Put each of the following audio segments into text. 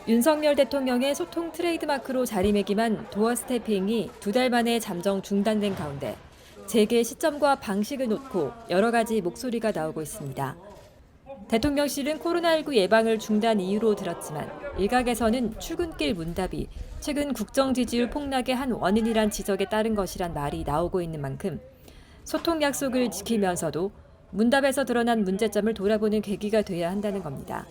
윤석열 대통령의 소통 트레이드마크로 자리매김한 도어 스태핑이 2달 만에 잠정 중단된 가운데 재개 시점과 방식을 놓고 여러 가지 목소리가 나오고 있습니다. 대통령실은 코로나19 예방을 중단 이유로 들었지만 일각에서는 출근길 문답이 최근 국정 지지율 폭락의 한 원인이란 지적에 따른 것이란 말이 나오고 있는 만큼 소통 약속을 지키면서도 문답에서 드러난 문제점을 돌아보는 계기가 돼야 한다는 겁니다.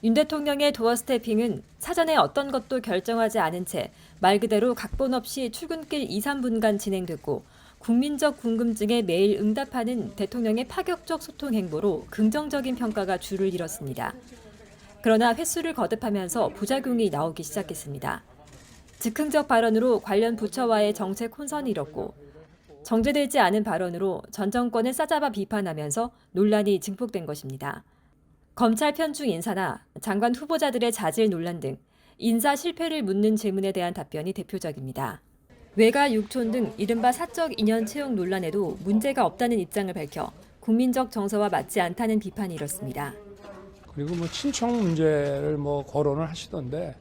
윤 대통령의 도어 스태핑은 사전에 어떤 것도 결정하지 않은 채 말 그대로 각본 없이 출근길 2, 3분간 진행됐고 국민적 궁금증에 매일 응답하는 대통령의 파격적 소통 행보로 긍정적인 평가가 줄을 이뤘습니다. 그러나 횟수를 거듭하면서 부작용이 나오기 시작했습니다. 즉흥적 발언으로 관련 부처와의 정책 혼선이 일었고 정제되지 않은 발언으로 전 정권을 싸잡아 비판하면서 논란이 증폭된 것입니다. 검찰 편중 인사나 장관 후보자들의 자질 논란 등 인사 실패를 묻는 질문에 대한 답변이 대표적입니다. 외가 육촌 등 이른바 사적 인연 채용 논란에도 문제가 없다는 입장을 밝혀 국민적 정서와 맞지 않다는 비판이 일었습니다. 그리고 친척 문제를 거론을 하시던데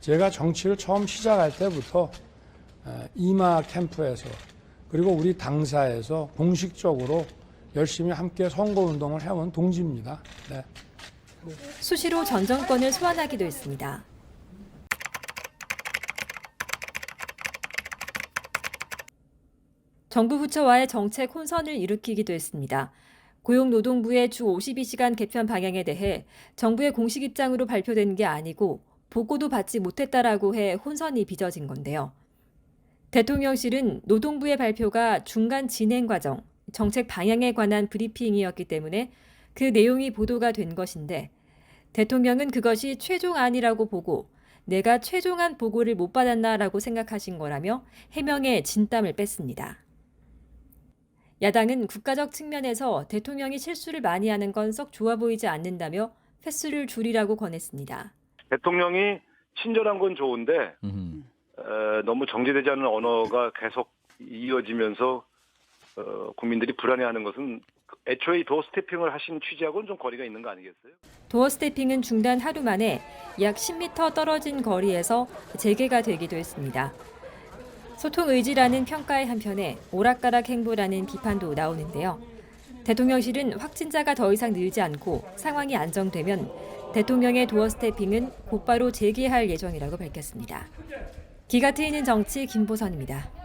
제가 정치를 처음 시작할 때부터 이마 캠프에서 그리고 우리 당사에서 공식적으로 열심히 함께 선거운동을 해온 동지입니다. 네. 수시로 전 정권을 소환하기도 했습니다. 정부 부처와의 정책 혼선을 일으키기도 했습니다. 고용노동부의 주 52시간 개편 방향에 대해 정부의 공식 입장으로 발표된 게 아니고 보고도 받지 못했다라고 해 혼선이 빚어진 건데요. 대통령실은 노동부의 발표가 중간 진행 과정, 정책 방향에 관한 브리핑이었기 때문에 그 내용이 보도가 된 것인데 대통령은 그것이 최종안이라고 보고 내가 최종안 보고를 못 받았나라고 생각하신 거라며 해명에 진땀을 뺐습니다. 야당은 국가적 측면에서 대통령이 실수를 많이 하는 건 썩 좋아 보이지 않는다며 횟수를 줄이라고 권했습니다. 대통령이 친절한 건 좋은데 너무 정제되지 않은 언어가 계속 이어지면서 국민들이 불안해하는 것은 애초에 도어 스태핑을 하신 취지하고는 좀 거리가 있는 거 아니겠어요? 도어 스태핑은 중단 하루 만에 약 10m 떨어진 거리에서 재개가 되기도 했습니다. 소통 의지라는 평가의 한편에 오락가락 행보라는 비판도 나오는데요. 대통령실은 확진자가 더 이상 늘지 않고 상황이 안정되면 대통령의 도어 스태핑은 곧바로 재개할 예정이라고 밝혔습니다. 기가 트이는 정치 김보선입니다.